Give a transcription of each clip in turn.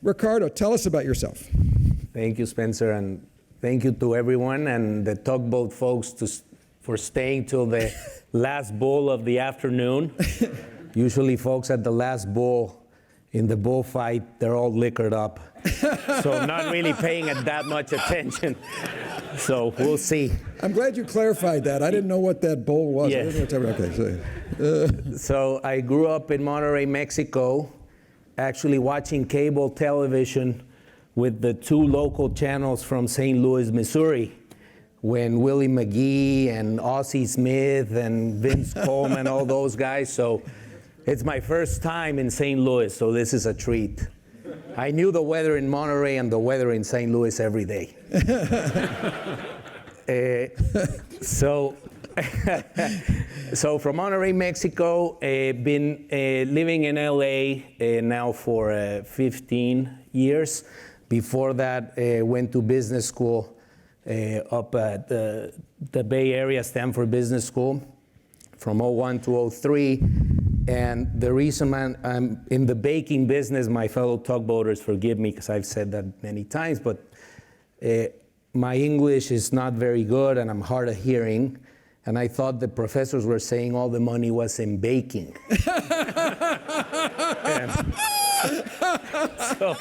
Ricardo, tell us about yourself. Thank you, Spencer, and thank you to everyone and the tugboat folks for staying till the last bull of the afternoon. Usually folks at the last bull in the bullfight, they're all liquored up. So not really paying that much attention. So we'll see. I'm glad you clarified that. I didn't know what that bull was. Yes. So I grew up in Monterrey, Mexico, actually watching cable television with the two local channels from St. Louis, Missouri, when Willie McGee and Ossie Smith and Vince Coleman, all those guys. So it's my first time in St. Louis, so this is a treat. I knew the weather in Monterey and the weather in St. Louis every day. So from Monterrey, Mexico, been living in LA now for 15 years. Before that, went to business school up at the Bay Area, Stanford Business School, from 01 to 03. And the reason I'm in the baking business, my fellow tugboaters forgive me because I've said that many times, but my English is not very good and I'm hard of hearing. And I thought the professors were saying all the money was in baking. So,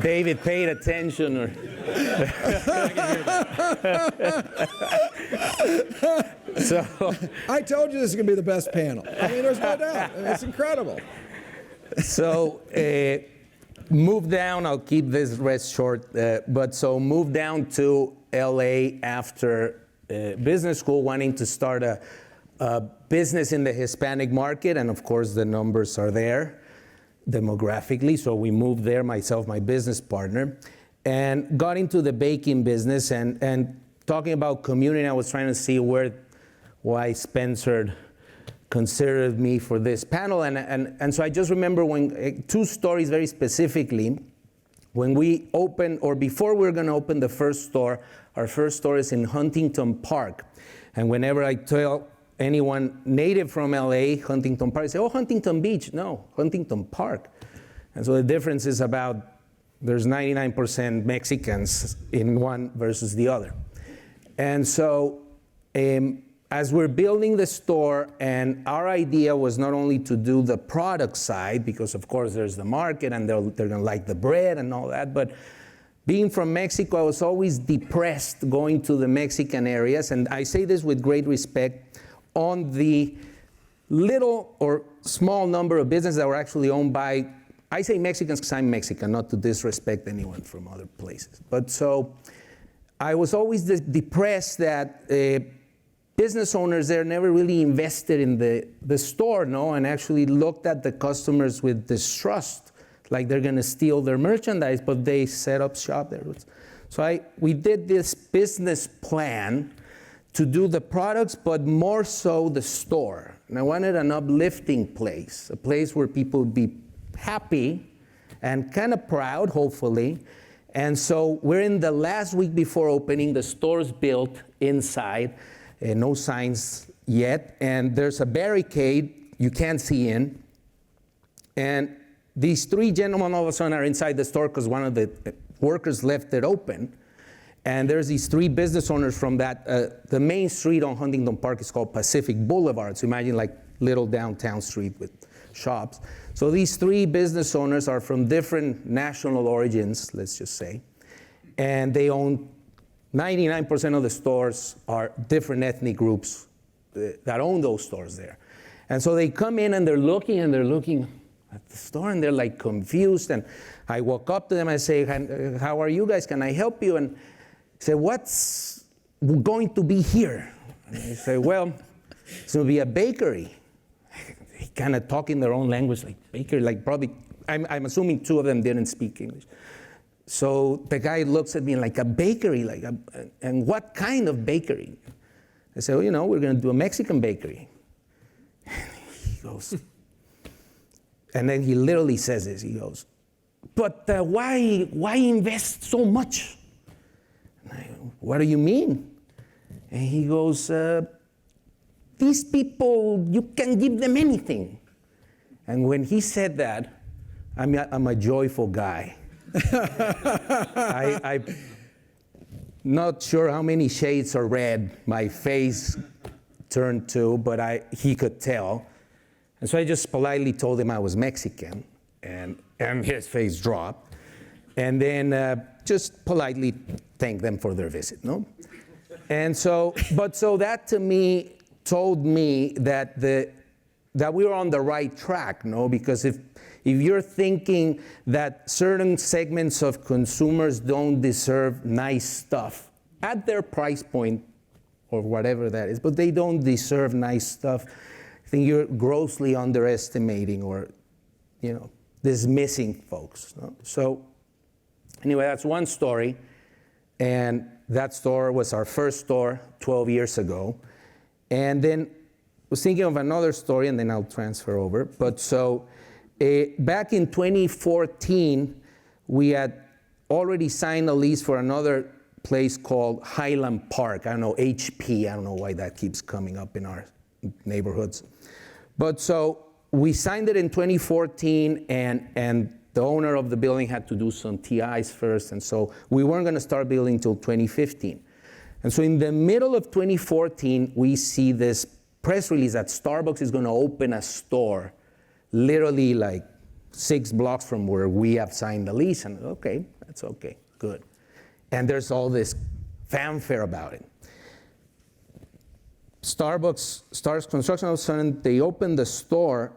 David paid attention. So I told you this is going to be the best panel. I mean, there's no doubt. It's incredible. So moved down. I'll keep this rest short. So moved down to LA after business school, wanting to start a business in the Hispanic market, and of course the numbers are there demographically. So we moved there, myself, my business partner, and got into the baking business. And talking about community, I was trying to see why Spencer considered me for this panel. And so I just remember when two stories very specifically. When we opened, or before we were going to open the first store, our first store is in Huntington Park. And whenever I tell anyone native from LA, Huntington Park, they say, oh, Huntington Beach. No, Huntington Park. And so the difference is there's 99% Mexicans in one versus the other. And so as we're building the store, and our idea was not only to do the product side, because of course there's the market and they're gonna like the bread and all that, but being from Mexico, I was always depressed going to the Mexican areas, and I say this with great respect, on the little or small number of businesses that were actually owned by, I say Mexicans because I'm Mexican, not to disrespect anyone from other places. But so I was always depressed that business owners there never really invested in the store, and actually looked at the customers with distrust, like they're gonna steal their merchandise, but they set up shop there. So we did this business plan to do the products, but more so the store. And I wanted an uplifting place, a place where people would be happy and kind of proud, hopefully. And so we're in the last week before opening, the store's built inside, no signs yet, and there's a barricade you can't see in. And these three gentlemen all of a sudden are inside the store because one of the workers left it open. And there's these three business owners from that, the main street on Huntington Park is called Pacific Boulevard. So imagine like little downtown street with shops. So these three business owners are from different national origins, let's just say. And they own 99% of the stores are different ethnic groups that own those stores there. And so they come in and they're looking at the store and they're like confused. And I walk up to them and say, how are you guys? Can I help you? And say, what's going to be here? And they say, well, it's going to be a bakery. They kind of talk in their own language, like bakery, like probably, I'm assuming two of them didn't speak English. So the guy looks at me like a bakery, and what kind of bakery? I say, well, we're going to do a Mexican bakery. And he goes, and then he literally says this, he goes, but why invest so much? And I go, what do you mean? And he goes, these people, you can give them anything. And when he said that, I'm a joyful guy. I'm not sure how many shades of red my face turned to, but he could tell. And so I just politely told him I was Mexican, and his face dropped. And then just politely thanked them for their visit, no? And so that to me told me that we were on the right track, no? Because if you're thinking that certain segments of consumers don't deserve nice stuff at their price point or whatever that is, but they don't deserve nice stuff, I think you're grossly underestimating or, dismissing folks. No? So anyway, that's one story. And that store was our first store 12 years ago. And then I was thinking of another story, and then I'll transfer over. But so back in 2014, we had already signed a lease for another place called Highland Park. I don't know, HP. I don't know why that keeps coming up in our neighborhoods. But so we signed it in 2014, and the owner of the building had to do some TIs first, and so we weren't going to start building until 2015. And so in the middle of 2014, we see this press release that Starbucks is going to open a store literally like 6 blocks from where we have signed the lease. And okay, that's okay, good. And there's all this fanfare about it. Starbucks starts construction, all of a sudden they open the store,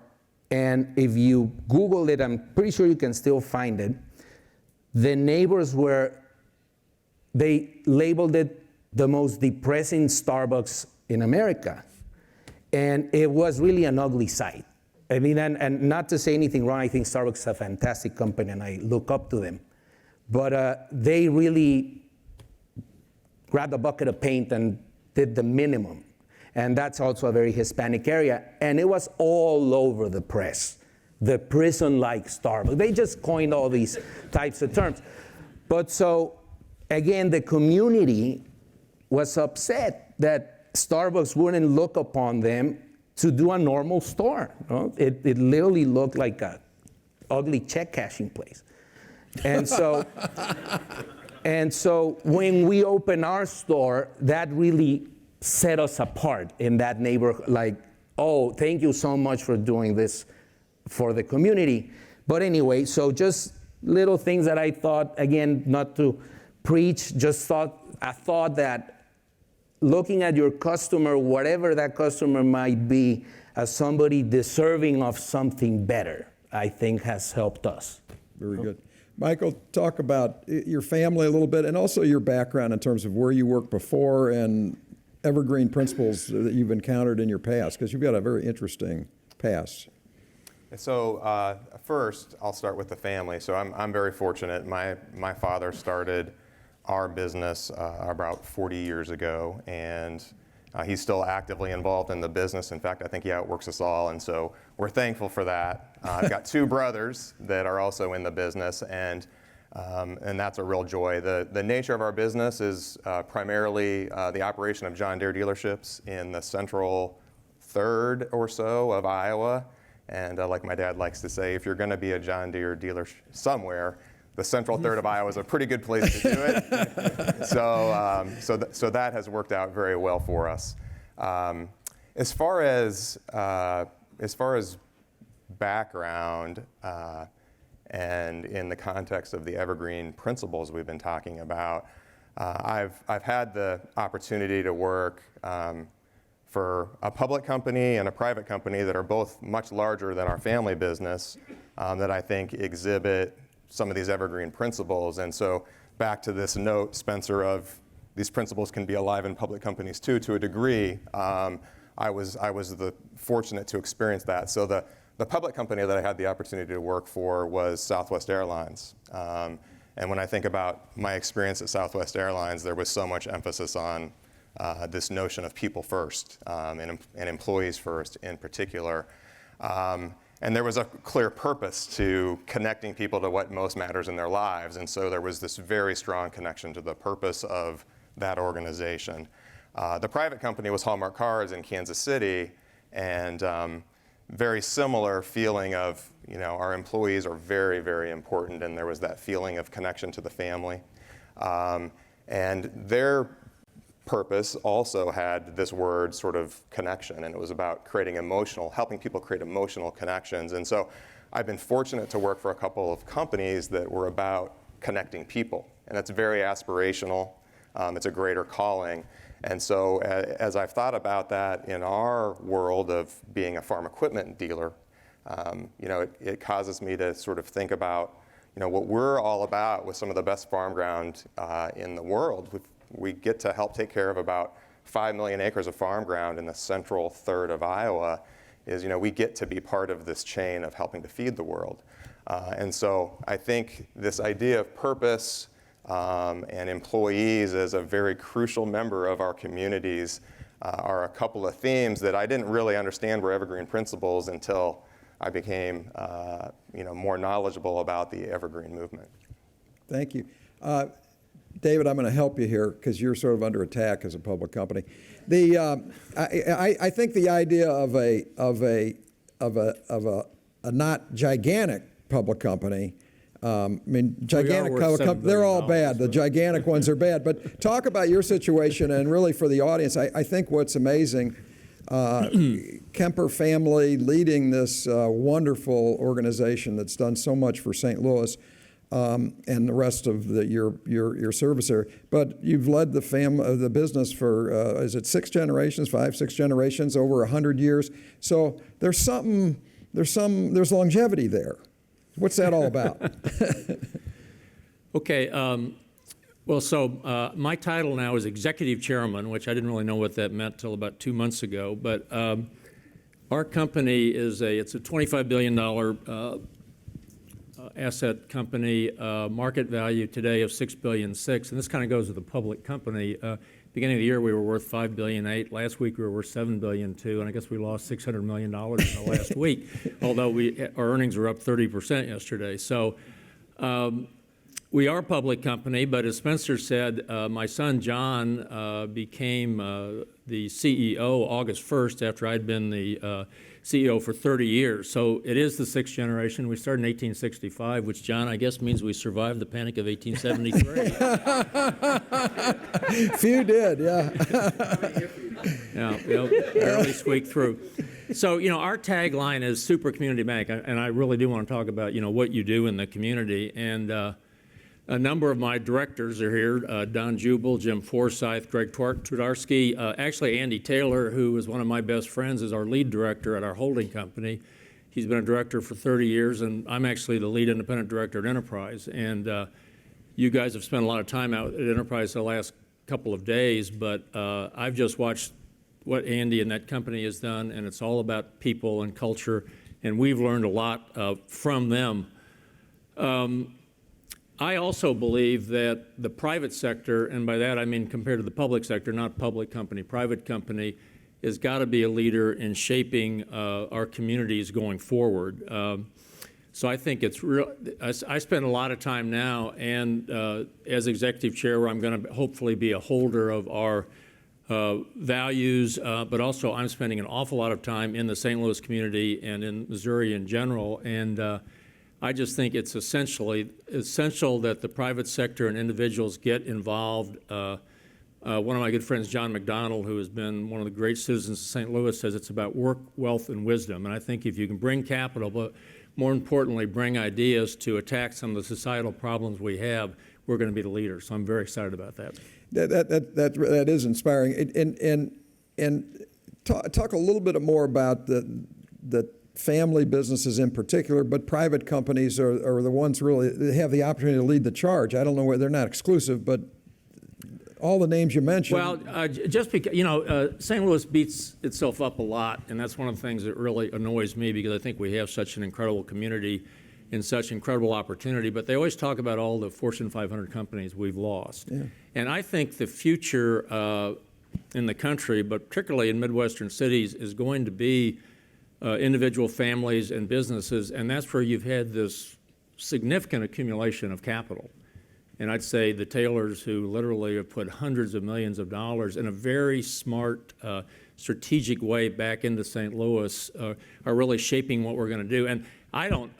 and if you Google it, I'm pretty sure you can still find it. The neighbors they labeled it the most depressing Starbucks in America. And it was really an ugly sight. I mean, and not to say anything wrong, I think Starbucks is a fantastic company and I look up to them. But they really grabbed a bucket of paint and did the minimum. And that's also a very Hispanic area. And it was all over the press, the prison-like Starbucks. They just coined all these types of terms. But so, again, the community was upset that Starbucks wouldn't look upon them to do a normal store. No? It literally looked like an ugly check cashing place. And so, when we opened our store, that really set us apart in that neighborhood. Like, oh, thank you so much for doing this for the community. But anyway, so just little things that I thought, again, not to preach, I thought that looking at your customer, whatever that customer might be, as somebody deserving of something better, I think has helped us. Very good. Michael, talk about your family a little bit and also your background in terms of where you worked before and evergreen principles that you've encountered in your past, because you've got a very interesting past. So first, I'll start with the family. So I'm very fortunate. My father started our business about 40 years ago, and he's still actively involved in the business. In fact, I think he outworks us all, and so we're thankful for that. I've got 2 brothers that are also in the business, and that's a real joy. The nature of our business is primarily the operation of John Deere dealerships in the central third or so of Iowa. And like my dad likes to say, if you're going to be a John Deere dealer somewhere, the central third of Iowa is a pretty good place to do it. So that has worked out very well for us. As far as background, and in the context of the Evergreen principles we've been talking about, I've had the opportunity to work for a public company and a private company that are both much larger than our family business, that I think exhibit some of these Evergreen principles. And so back to this note, Spencer, of these principles can be alive in public companies too, to a degree. I was fortunate to experience that. So the public company that I had the opportunity to work for was Southwest Airlines. And when I think about my experience at Southwest Airlines, there was so much emphasis on this notion of people first, and employees first in particular. And there was a clear purpose to connecting people to what most matters in their lives. And so there was this very strong connection to the purpose of that organization. The private company was Hallmark Cards in Kansas City, and very similar feeling of, our employees are very, very important, and there was that feeling of connection to the family. And their purpose also had this word sort of connection, and it was about helping people create emotional connections. And so I've been fortunate to work for a couple of companies that were about connecting people, and that's very aspirational. It's a greater calling. And so as I've thought about that in our world of being a farm equipment dealer, it causes me to sort of think about, what we're all about with some of the best farm ground in the world. We get to help take care of about 5 million acres of farm ground in the central third of Iowa. We get to be part of this chain of helping to feed the world. And so I think this idea of purpose and employees as a very crucial member of our communities are a couple of themes that I didn't really understand were Evergreen principles until I became more knowledgeable about the Evergreen movement. Thank you. David, I'm going to help you here because you're sort of under attack as a public company. I think the idea of a not gigantic public company. Gigantic public companies, they're all bad. The gigantic ones are bad. But talk about your situation, and really for the audience, I think what's amazing, Kemper family leading this wonderful organization that's done so much for St. Louis and the rest of your service area. But you've led the business for, is it 6 generations, 6 generations, over 100 years. So there's longevity there. What's that all about? Okay. My title now is Executive Chairman, which I didn't really know what that meant till about 2 months ago. But our company it's a $25 billion asset company, market value today of $6.6 billion. And this kind of goes with the public company. Beginning of the year, we were worth $5.8 billion. Last week, we were worth $7.2 billion, and I guess we lost $600 million in the last week, although our earnings were up 30% yesterday. So we are a public company, but as Spencer said, my son John became the CEO August 1st after I'd been the CEO for 30 years. So it is the 6th generation. We started in 1865, which, John, I guess means we survived the Panic of 1873. Few did, yeah. Barely squeaked through. So, our tagline is Super Community Bank, and I really do want to talk about, what you do in the community. And a number of my directors are here, Don Jubal, Jim Forsyth, Greg Twardarski. Actually, Andy Taylor, who is one of my best friends, is our lead director at our holding company. He's been a director for 30 years, and I'm actually the lead independent director at Enterprise. And you guys have spent a lot of time out at Enterprise the last couple of days, but I've just watched what Andy and that company has done, and it's all about people and culture, and we've learned a lot from them. I also believe that the private sector, and by that I mean compared to the public sector, not public company, private company, has got to be a leader in shaping our communities going forward. So I think it's real. I spend a lot of time now, and as executive chair, where I'm going to hopefully be a holder of our values, but also I'm spending an awful lot of time in the St. Louis community and in Missouri in general, and I just think it's essential that the private sector and individuals get involved. One of my good friends, John McDonald, who has been one of the great citizens of St. Louis, says it's about work, wealth, and wisdom. And I think if you can bring capital, but more importantly, bring ideas to attack some of the societal problems we have, we're going to be the leader. So I'm very excited about that. That is inspiring. And talk a little bit more about the family businesses in particular, but private companies are the ones really that have the opportunity to lead the charge. I don't know where they're not exclusive, but all the names you mentioned. Well, just because, St. Louis beats itself up a lot, and that's one of the things that really annoys me because I think we have such an incredible community and such incredible opportunity, but they always talk about all the Fortune 500 companies we've lost. Yeah. And I think the future in the country, but particularly in Midwestern cities, is going to be individual families and businesses, and that's where you've had this significant accumulation of capital. And I'd say the Taylors, who literally have put hundreds of millions of dollars in a very smart, strategic way back into St. Louis, are really shaping what we're going to do. And I don't,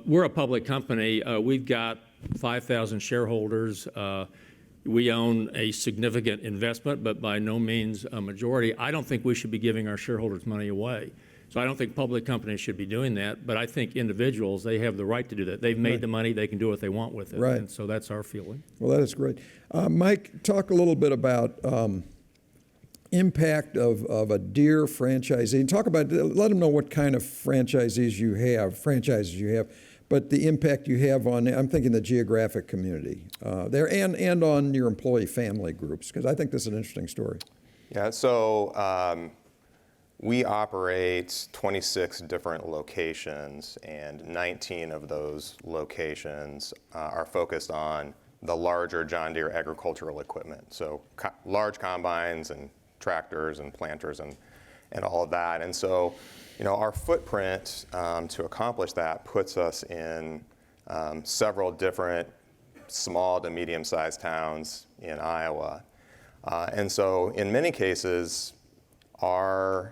we're a public company. We've got 5,000 shareholders. We own a significant investment, but by no means a majority. I don't think we should be giving our shareholders money away. So I don't think public companies should be doing that, but I think individuals, they have the right to do that. They've made the money, they can do what they want with it. Right. And so that's our feeling. Well, that is great. Mike, talk a little bit about impact of a Deere franchisee. And talk about, let them know what kind of franchises you have, but the impact you have on, I'm thinking the geographic community there and on your employee family groups, because I think this is an interesting story. Yeah, so we operate 26 different locations, and 19 of those locations are focused on the larger John Deere agricultural equipment. So large combines and tractors and planters and all of that. And so, our footprint to accomplish that puts us in several different small to medium-sized towns in Iowa. And so in many cases, our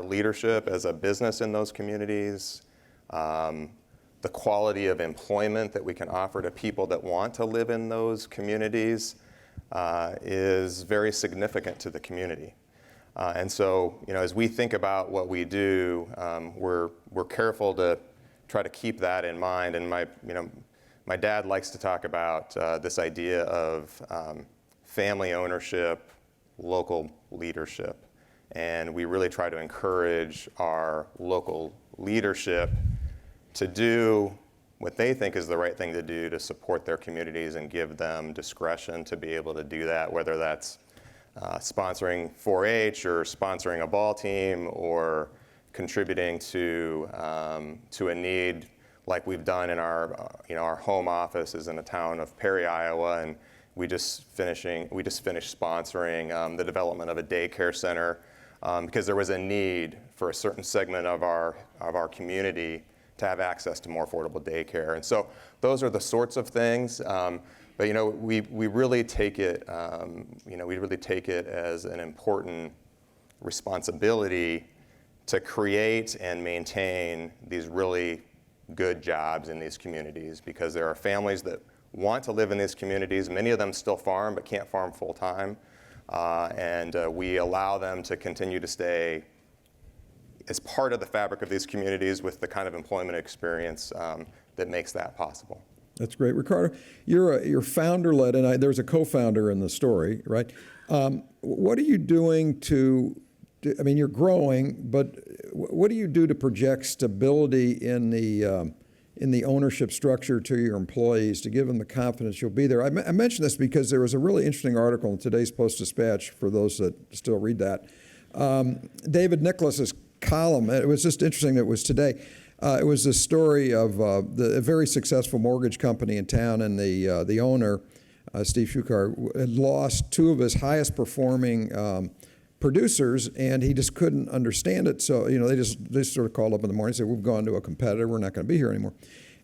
leadership as a business in those communities, the quality of employment that we can offer to people that want to live in those communities is very significant to the community. And so, as we think about what we do, we're careful to try to keep that in mind. And my dad likes to talk about this idea of family ownership, local leadership. And we really try to encourage our local leadership to do what they think is the right thing to do to support their communities and give them discretion to be able to do that, whether that's sponsoring 4-H or sponsoring a ball team or contributing to a need like we've done in our home office is in the town of Perry, Iowa, and we just finished sponsoring the development of a daycare center because there was a need for a certain segment of our community to have access to more affordable daycare. And so those are the sorts of things. But we really take it as an important responsibility to create and maintain these really good jobs in these communities, because there are families that want to live in these communities. Many of them still farm but can't farm full time, and we allow them to continue to stay as part of the fabric of these communities with the kind of employment experience that makes that possible. That's great. Ricardo, you're founder-led, and there's a co-founder in the story, right? What are you doing you're growing, but what do you do to project stability in the ownership structure to your employees to give them the confidence you'll be there? I mention this because there was a really interesting article in today's Post-Dispatch, for those that still read that. David Nicholas's column, it was just interesting that it was today. It was a story of a very successful mortgage company in town, and the owner, Steve Shukar, had lost two of his highest performing producers, and he just couldn't understand it. So they just sort of called up in the morning and said, "We've gone to a competitor. We're not going to be here anymore."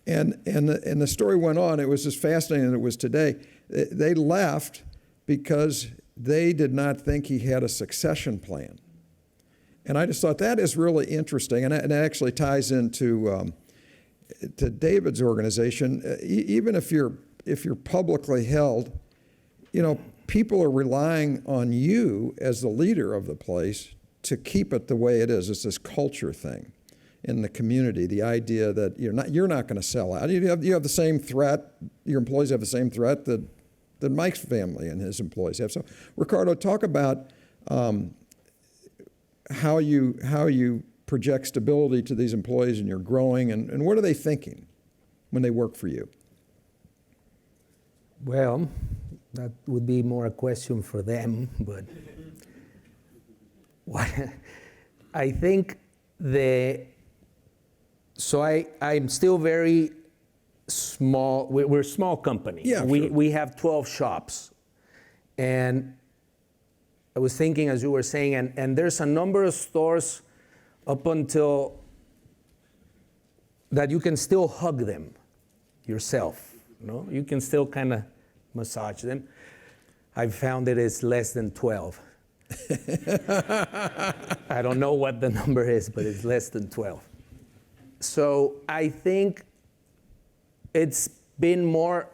And the story went on. It was just fascinating that it was today. They left because they did not think he had a succession plan. And I just thought that is really interesting, and it actually ties into to David's organization. Even if you're publicly held, people are relying on you as the leader of the place to keep it the way it is. It's this culture thing in the community. The idea that you're not going to sell out. You have the same threat. Your employees have the same threat that Mike's family and his employees have. So, Ricardo, talk about how you project stability to these employees, and you're growing, and what are they thinking when they work for you? Well, that would be more a question for them, but I think I'm still very small. We're a small company. Yeah, we have 12 shops, and I was thinking, as you were saying, and there's a number of stores up until that you can still hug them yourself. No, you can still kind of massage them. I've found it is less than 12. I don't know what the number is, but it's less than 12. So I think it's been more,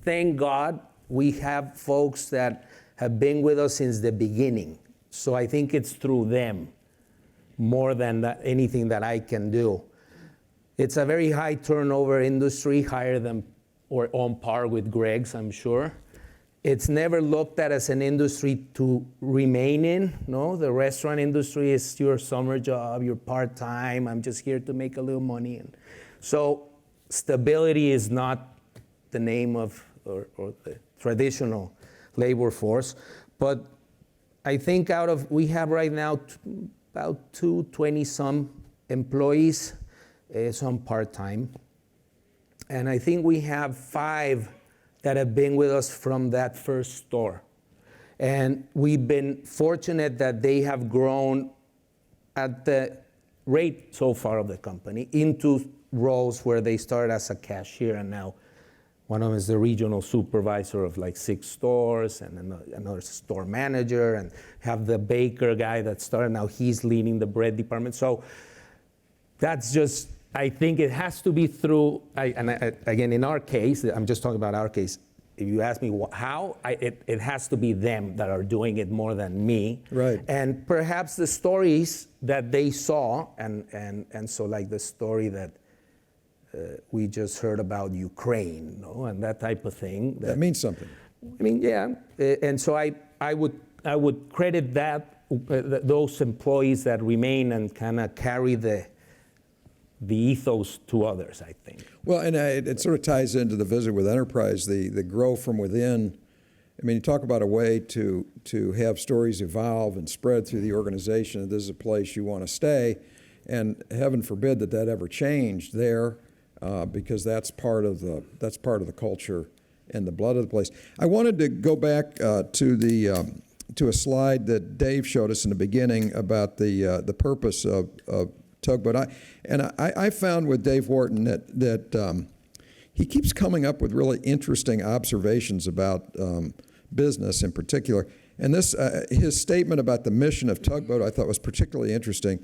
thank God, we have folks that have been with us since the beginning. So I think it's through them more than anything that I can do. It's a very high turnover industry, higher than or on par with Greg's, I'm sure. It's never looked at as an industry to remain in. No, the restaurant industry is your summer job, your part-time, I'm just here to make a little money. And so stability is not the name of or the traditional labor force. But I think we have right now about 220-some employees, some part-time. And I think we have 5 that have been with us from that first store. And we've been fortunate that they have grown at the rate so far of the company into roles where they started as a cashier, and now one of them is the regional supervisor of like 6 stores, and another store manager, and have the baker guy that started, now he's leading the bread department. So that's just, I think it has to be through, again, in our case, I'm just talking about our case. If you ask me how, it has to be them that are doing it more than me. Right. And perhaps the stories that they saw, and so like the story that we just heard about Ukraine, no, and that type of thing. That means something. I mean, yeah. And so I would credit that those employees that remain and kind of carry the ethos to others, I think. Well, and it sort of ties into the visit with Enterprise, the grow from within. I mean, you talk about a way to have stories evolve and spread through the organization, and this is a place you want to stay, and heaven forbid that ever changed there, because that's part of the culture and the blood of the place. I wanted to go back to a slide that Dave showed us in the beginning about the purpose of Tugboat. I found with Dave Wharton that he keeps coming up with really interesting observations about business in particular. And his statement about the mission of Tugboat I thought was particularly interesting.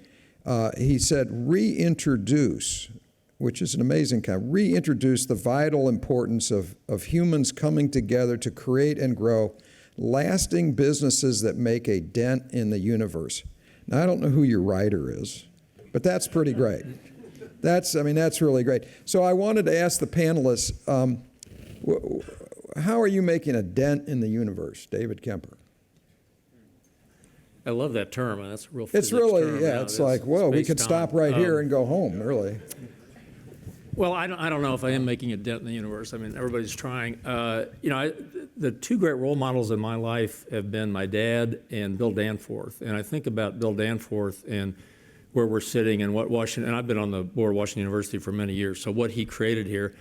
He said, reintroduce, which is an amazing kind, reintroduce the vital importance of humans coming together to create and grow lasting businesses that make a dent in the universe. Now, I don't know who your writer is, but that's pretty great. That's really great. So I wanted to ask the panelists, how are you making a dent in the universe, David Kemper? I love that term. That's a real physics It's really, term. yeah, it's like, whoa, we could stop right here and go home, really. Well, I don't know if I am making a dent in the universe. I mean, everybody's trying. The 2 great role models in my life have been my dad and Bill Danforth. And I think about Bill Danforth and where we're sitting and what Washington, and I've been on the board of Washington University for many years, so what he created here.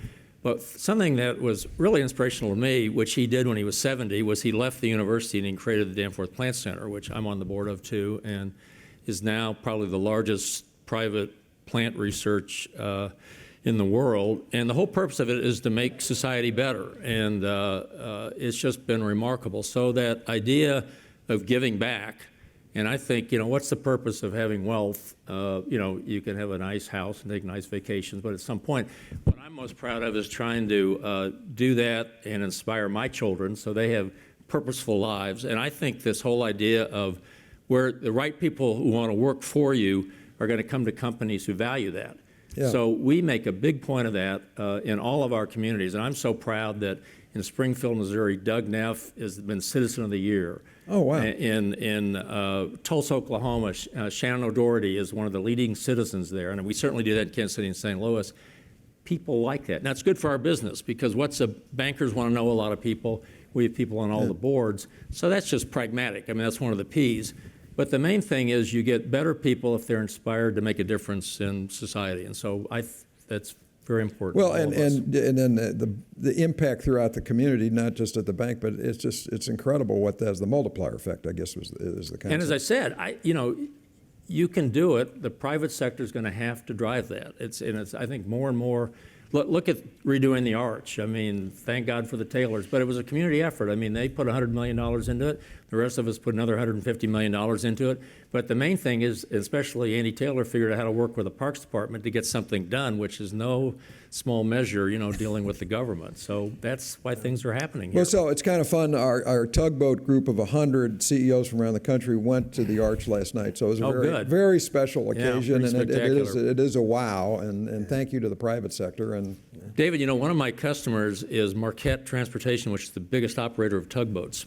But something that was really inspirational to me, which he did when he was 70, was he left the university and he created the Danforth Plant Center, which I'm on the board of too, and is now probably the largest private plant research in the world. And the whole purpose of it is to make society better. And it's just been remarkable. So that idea of giving back, and I think, what's the purpose of having wealth? You can have a nice house and take nice vacations, but at some point, what I'm most proud of is trying to do that and inspire my children so they have purposeful lives. And I think this whole idea of where the right people who want to work for you are going to come to companies who value that. Yeah. So we make a big point of that in all of our communities. And I'm so proud that in Springfield, Missouri, Doug Neff has been Citizen of the Year. Oh, wow. In Tulsa, Oklahoma, Shannon O'Doherty is one of the leading citizens there. And we certainly do that in Kansas City and St. Louis. People like that. Now, it's good for our business because bankers want to know a lot of people. We have people on all the boards. So that's just pragmatic. I mean, that's one of the P's. But the main thing is you get better people if they're inspired to make a difference in society. And so that's very important. Well, and then the impact throughout the community, not just at the bank, but it's incredible what the multiplier effect, I guess, is the concept. And as I said, you can do it. The private sector is going to have to drive that. It's I think more and more Look at redoing the arch. I mean, thank God for the Taylors, but it was a community effort. I mean, they put $100 million into it. The rest of us put another $150 million into it. But the main thing is, especially Andy Taylor figured out how to work with the Parks Department to get something done, which is no small measure, dealing with the government. So that's why things are happening here. Well, so it's kind of fun. Our tugboat group of 100 CEOs from around the country went to the Arch last night. So it was a very, good. very special occasion, pretty and spectacular. it is a wow. And thank you to the private sector. And David, one of my customers is Marquette Transportation, which is the biggest operator of tugboats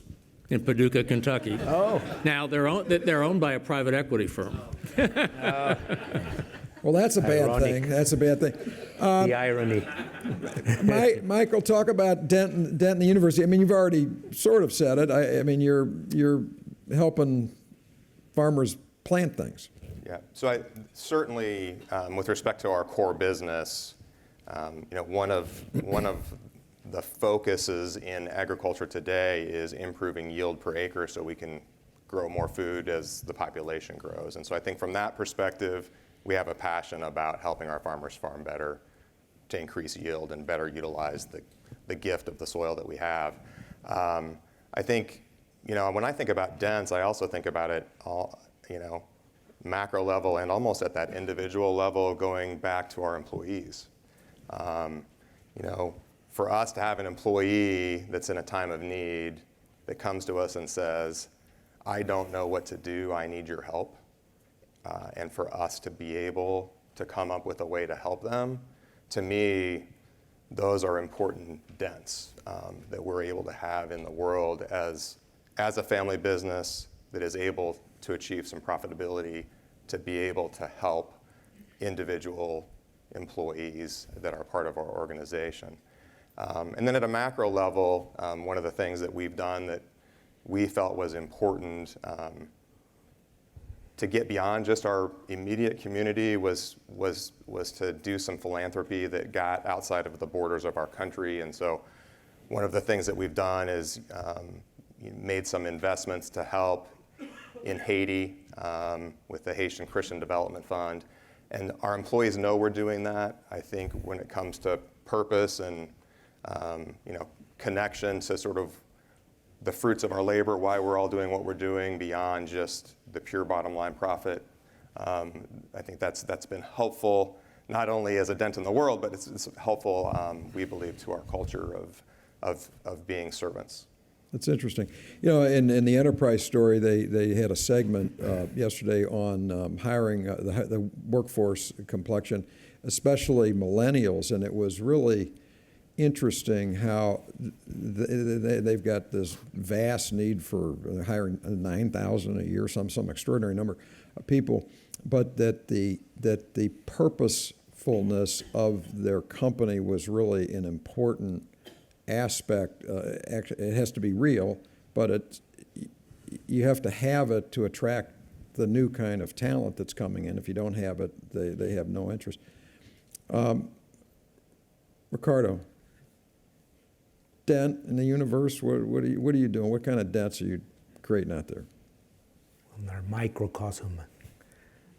in Paducah, Kentucky. Oh. Now, they're owned by a private equity firm. well, that's a bad Ironic. thing. That's a bad thing. The irony. Michael, talk about dent in the university. I mean, you've already sort of said it. I mean, you're helping farmers plant things. Yeah, so I certainly, with respect to our core business, one of the focuses in agriculture today is improving yield per acre so we can grow more food as the population grows. And so I think from that perspective, we have a passion about helping our farmers farm better to increase yield and better utilize the gift of the soil that we have. I think, when I think about dents, I also think about it all, macro level and almost at that individual level, going back to our employees. For us to have an employee that's in a time of need that comes to us and says, I don't know what to do, I need your help, and for us to be able to come up with a way to help them, to me, those are important dents that we're able to have in the world as a family business that is able to achieve some profitability, to be able to help individual employees that are part of our organization. And then at a macro level, one of the things that we've done that we felt was important to get beyond just our immediate community was to do some philanthropy that got outside of the borders of our country. And so one of the things that we've done is made some investments to help in Haiti with the Haitian Christian Development Fund. And our employees know we're doing that. I think when it comes to purpose and connection to sort of the fruits of our labor, why we're all doing what we're doing beyond just the pure bottom line profit. I think that's been helpful, not only as a dent in the world, but it's helpful, we believe, to our culture of being servants. That's interesting. In the enterprise story, they had a segment yesterday on hiring the workforce complexion, especially millennials, and it was really interesting how they've got this vast need for hiring 9,000 a year, some extraordinary number of people, but that the purposefulness of their company was really an important aspect. It has to be real, but you have to have it to attract the new kind of talent that's coming in. If you don't have it, they have no interest. Ricardo, dent in the universe, what are you doing? What kind of dents are you creating out there? They're microcosm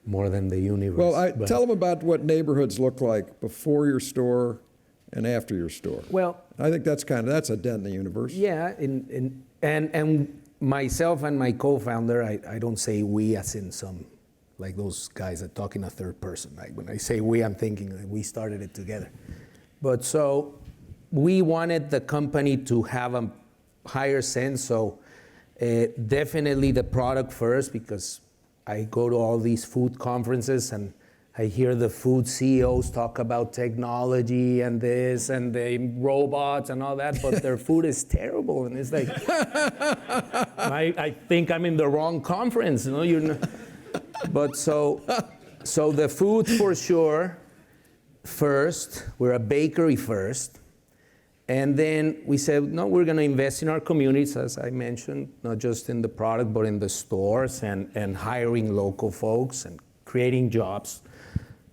more than the universe. Well, tell them about what neighborhoods look like before your store and after your store. Well, I think that's a dent in the universe. yeah, and myself and my co-founder, I don't say we as in some, like those guys that talk in a third person. Like when I say we, I'm thinking that we started it together. But so we wanted the company to have a higher sense, so definitely the product first, because I go to all these food conferences and I hear the food CEOs talk about technology and this and the robots and all that, but their food is terrible. And it's like, I think I'm in the wrong conference, But so the food for sure first, we're a bakery first. And then we said, no, we're going to invest in our communities, as I mentioned, not just in the product, but in the stores and hiring local folks and creating jobs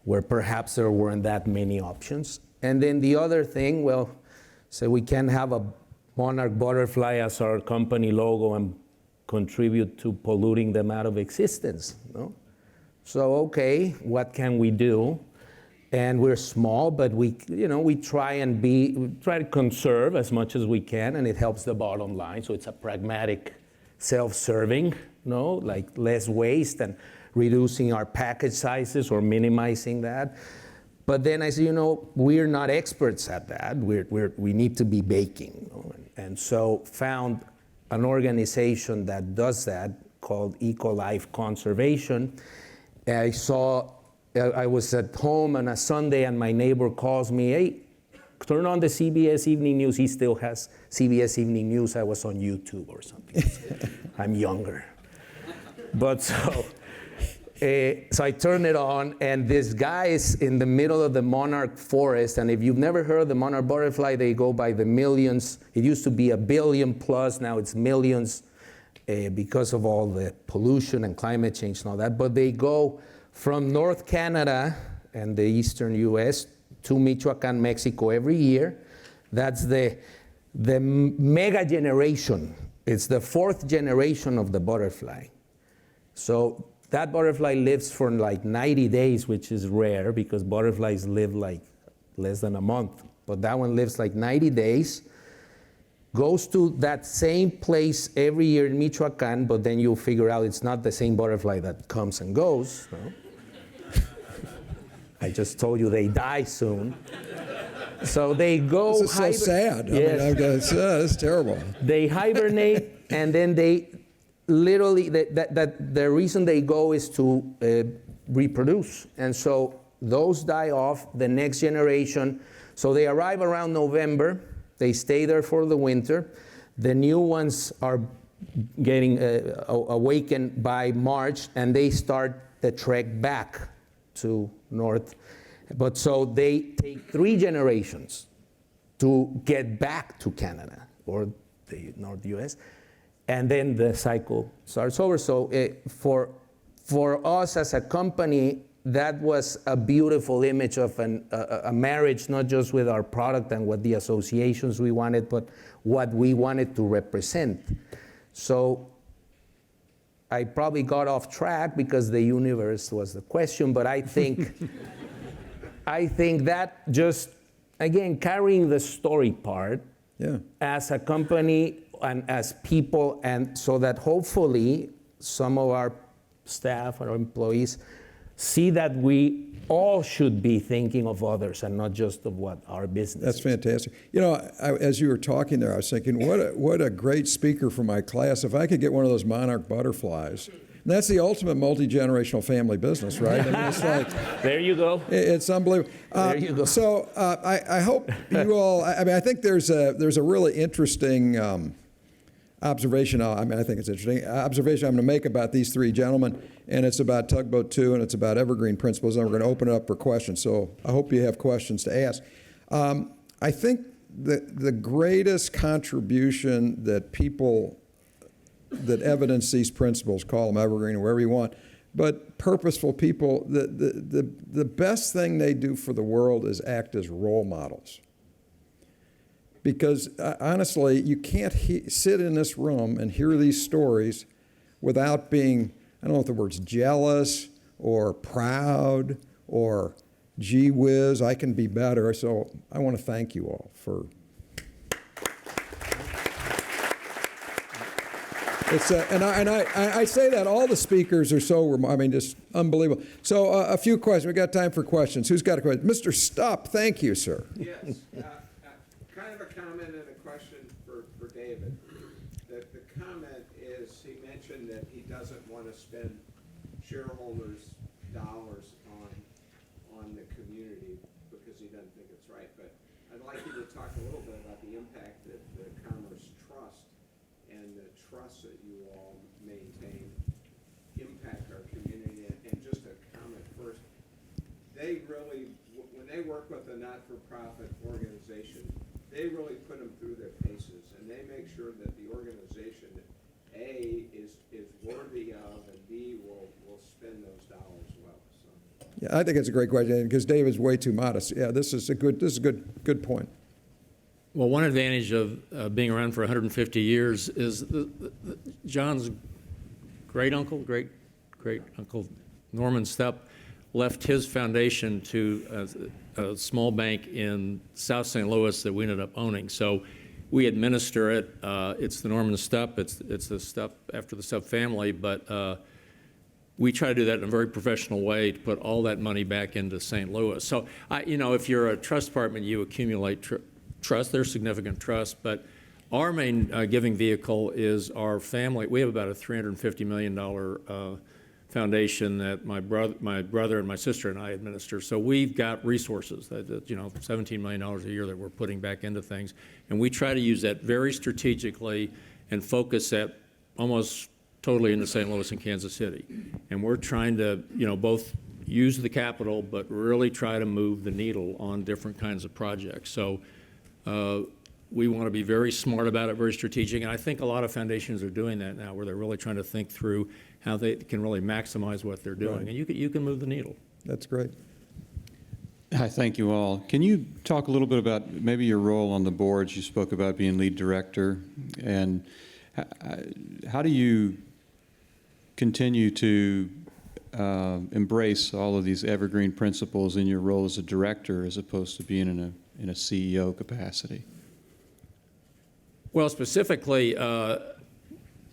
where perhaps there weren't that many options. And then the other thing, so we can have a monarch butterfly as our company logo and contribute to polluting them out of existence. No? So, okay, what can we do? And we're small, but we try to conserve as much as we can, and it helps the bottom line. So it's a pragmatic, self-serving, like less waste and reducing our package sizes or minimizing that. But then I say, we're not experts at that. We need to be baking. And so found an organization that does that called EcoLife Conservation. I was at home on a Sunday and my neighbor calls me, hey, turn on the CBS Evening News. He still has CBS Evening News. I was on YouTube or something. I'm younger. But so I turn it on, and this guy is in the middle of the monarch forest. And if you've never heard of the monarch butterfly, they go by the millions. It used to be 1 billion plus, now it's millions because of all the pollution and climate change and all that. But they go from North Canada and the eastern US to Michoacan, Mexico every year. That's the mega generation. It's the 4th generation of the butterfly. So that butterfly lives for like 90 days, which is rare because butterflies live like less than a month. But that one lives like 90 days, goes to that same place every year in Michoacan, but then you'll figure out it's not the same butterfly that comes and goes. I just told you they die soon. So they go. This is so sad. Yes. I mean, it's terrible. They hibernate, and then they literally, the reason they go is to reproduce. And so those die off, the next generation. So they arrive around November. They stay there for the winter. The new ones are getting awakened by March, and they start the trek back to north. But so they take 3 generations to get back to Canada or the North US, and then the cycle starts over. So for us as a company, that was a beautiful image of a marriage, not just with our product and what the associations we wanted, but what we wanted to represent. So I probably got off track because the universe was the question, but I think that just, again, carrying the story part as a company and as people, and so that hopefully some of our staff, our employees, see that we all should be thinking of others and not just of what our business That's is. fantastic. As you were talking there, I was thinking, what a great speaker for my class. If I could get one of those monarch butterflies. And that's the ultimate multi-generational family business, right? I mean, it's like, There you go. it's unbelievable. There you go. So I hope you all, I think there's a really interesting observation, I think it's interesting, observation I'm going to make about these 3 gentlemen, and it's about Tugboat 2, and it's about Evergreen Principles, and we're going to open it up for questions. So I hope you have questions to ask. I think the greatest contribution that people that evidence these principles, call them Evergreen or whatever you want, but purposeful people, the best thing they do for the world is act as role models. Because honestly, you can't sit in this room and hear these stories without being, I don't know if the word's jealous or proud or gee whiz, I can be better. So I want to thank you all for. It's and I say that all the speakers are so, just unbelievable. So a few questions. We got time for questions. Who's got a question? Mr. Stupp, thank you, sir. Yes. Kind of a comment and a question for David. The comment is he mentioned that he doesn't want to spend shareholders' dollars on the community because he doesn't think it's right. But I'd like you to talk a little bit about the impact that the Commerce Trust and the trust that you all maintain impact our community. And just a comment first, they really, when they work with a not-for-profit organization, they really put them through their paces, and they make sure that the organization, A, is worthy of, and B, will spend those dollars well. So. Yeah, I think it's a great question because David's way too modest. Yeah, this is a good point. Well, one advantage of being around for 150 years is John's great uncle Norman Stupp left his foundation to a small bank in South St. Louis that we ended up owning. So we administer it. It's the Norman Stupp. It's the Stupp after the Stupp family, but we try to do that in a very professional way to put all that money back into St. Louis. So, if you're a trust department, you accumulate trust. There's significant trust, but our main giving vehicle is our family. We have about a $350 million foundation that my brother and my sister and I administer. So we've got resources that $17 million a year that we're putting back into things, and we try to use that very strategically and focus that almost totally into St. Louis and Kansas City. And we're trying to both use the capital but really try to move the needle on different kinds of projects. So we want to be very smart about it, very strategic, and I think a lot of foundations are doing that now, where they're really trying to think through how they can really maximize what they're doing, and you can move the needle. That's great. Hi, thank you all. Can you talk a little bit about maybe your role on the boards? You spoke about being lead director, and how do you continue to embrace all of these evergreen principles in your role as a director, as opposed to being in a CEO capacity? Well, specifically,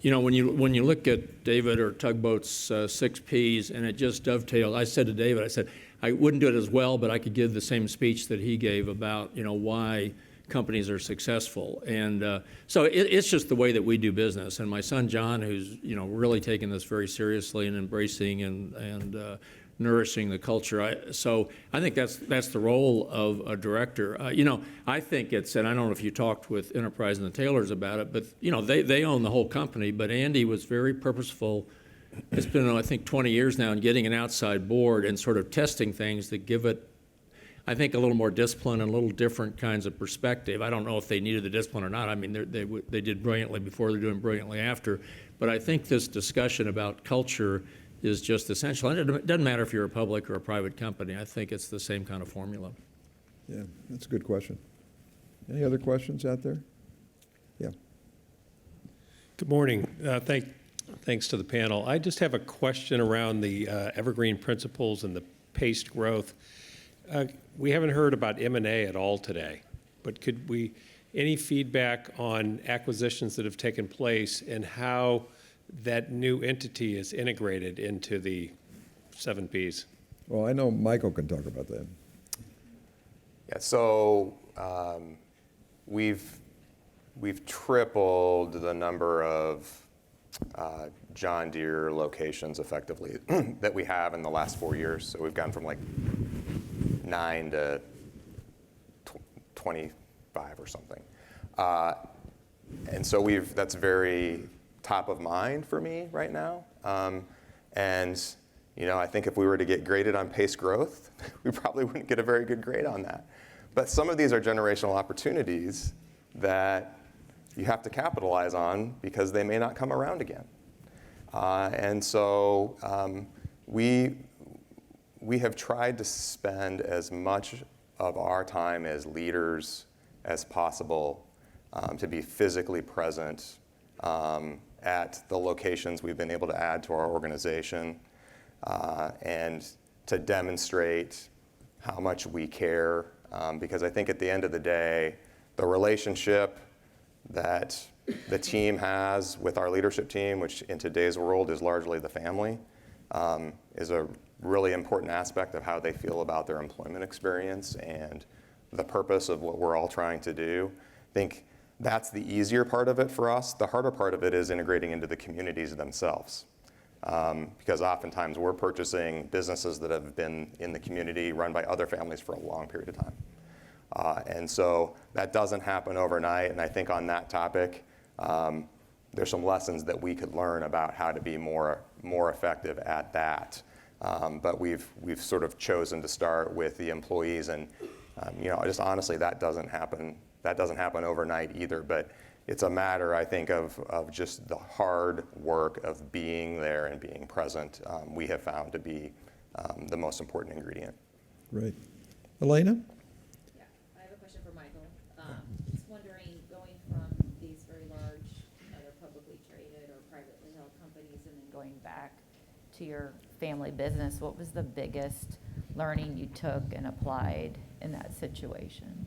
when you look at David or Tugboat's 6 Ps, and it just dovetails. I said to David, I said, I wouldn't do it as well, but I could give the same speech that he gave about, why companies are successful. And so it's just the way that we do business. And my son, John, who's, really taking this very seriously and embracing and nourishing the culture. So I think that's the role of a director. I think and I don't know if you talked with Enterprise and the Taylors about it, but they own the whole company. But Andy was very purposeful. It's been, I think, 20 years now in getting an outside board and sort of testing things that give it, I think, a little more discipline and a little different kinds of perspective. I don't know if they needed the discipline or not. I mean, they did brilliantly before, they're doing brilliantly after. But I think this discussion about culture is just essential. And it doesn't matter if you're a public or a private company. I think it's the same kind of formula. Yeah, that's a good question. Any other questions out there? Yeah. Good morning. Thanks to the panel. I just have a question around the evergreen principles and the paced growth. We haven't heard about M&A at all today, but any feedback on acquisitions that have taken place and how that new entity is integrated into the 7 Ps? Well, I know Michael can talk about that. Yeah, so we've tripled the number of John Deere locations effectively that we have in the last 4 years. So we've gone from like 9 to 25 or something. And so that's very top of mind for me right now. And I think if we were to get graded on pace growth, we probably wouldn't get a very good grade on that. But some of these are generational opportunities that you have to capitalize on because they may not come around again. And so we have tried to spend as much of our time as leaders as possible to be physically present at the locations we've been able to add to our organization and to demonstrate how much we care. Because I think at the end of the day, the relationship that the team has with our leadership team, which in today's world is largely the family, is a really important aspect of how they feel about their employment experience and the purpose of what we're all trying to do. I think that's the easier part of it for us. The harder part of it is integrating into the communities themselves. Because oftentimes we're purchasing businesses that have been in the community run by other families for a long period of time. And so that doesn't happen overnight. And I think on that topic, there's some lessons that we could learn about how to be more effective at that. But we've sort of chosen to start with the employees, and just honestly, that doesn't happen overnight either. But it's a matter, I think, of just the hard work of being there and being present. We have found to be the most important ingredient. Great. Elena? Yeah, I have a question for Michael. Just wondering, going from these very large, either publicly traded or privately held companies, and then going back to your family business, what was the biggest learning you took and applied in that situation?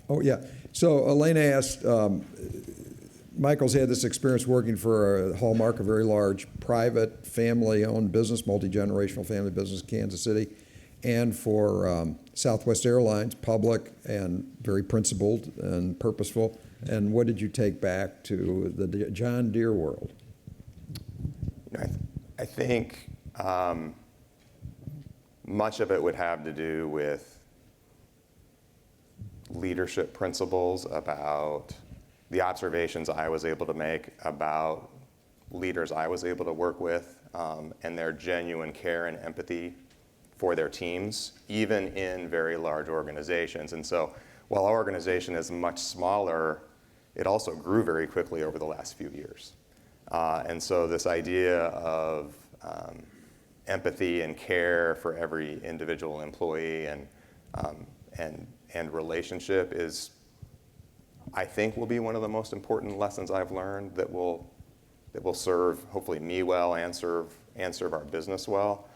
Oh, yeah. So Elena asked, Michael's had this experience working for a Hallmark, a very large private family-owned business, multi-generational family business in Kansas City, and for Southwest Airlines, public and very principled and purposeful. And what did you take back to the John Deere world? I think much of it would have to do with leadership principles, about the observations I was able to make about leaders I was able to work with, and their genuine care and empathy for their teams, even in very large organizations. And so while our organization is much smaller, it also grew very quickly over the last few years. And so this idea of empathy and care for every individual employee and relationship is, I think, will be one of the most important lessons I've learned that will serve hopefully me well and serve our business well.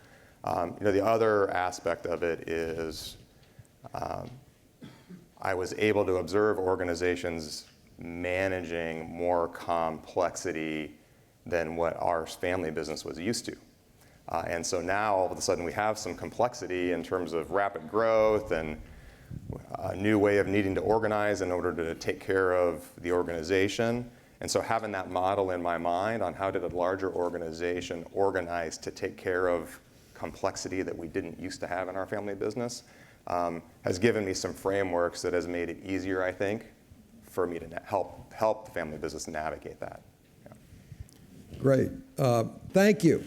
The other aspect of it is I was able to observe organizations managing more complexity than what our family business was used to. And so now all of a sudden we have some complexity in terms of rapid growth and a new way of needing to organize in order to take care of the organization. And so having that model in my mind on how did a larger organization organize to take care of complexity that we didn't used to have in our family business has given me some frameworks that has made it easier, I think, for me to help the family business navigate that. Yeah. Great. Thank you.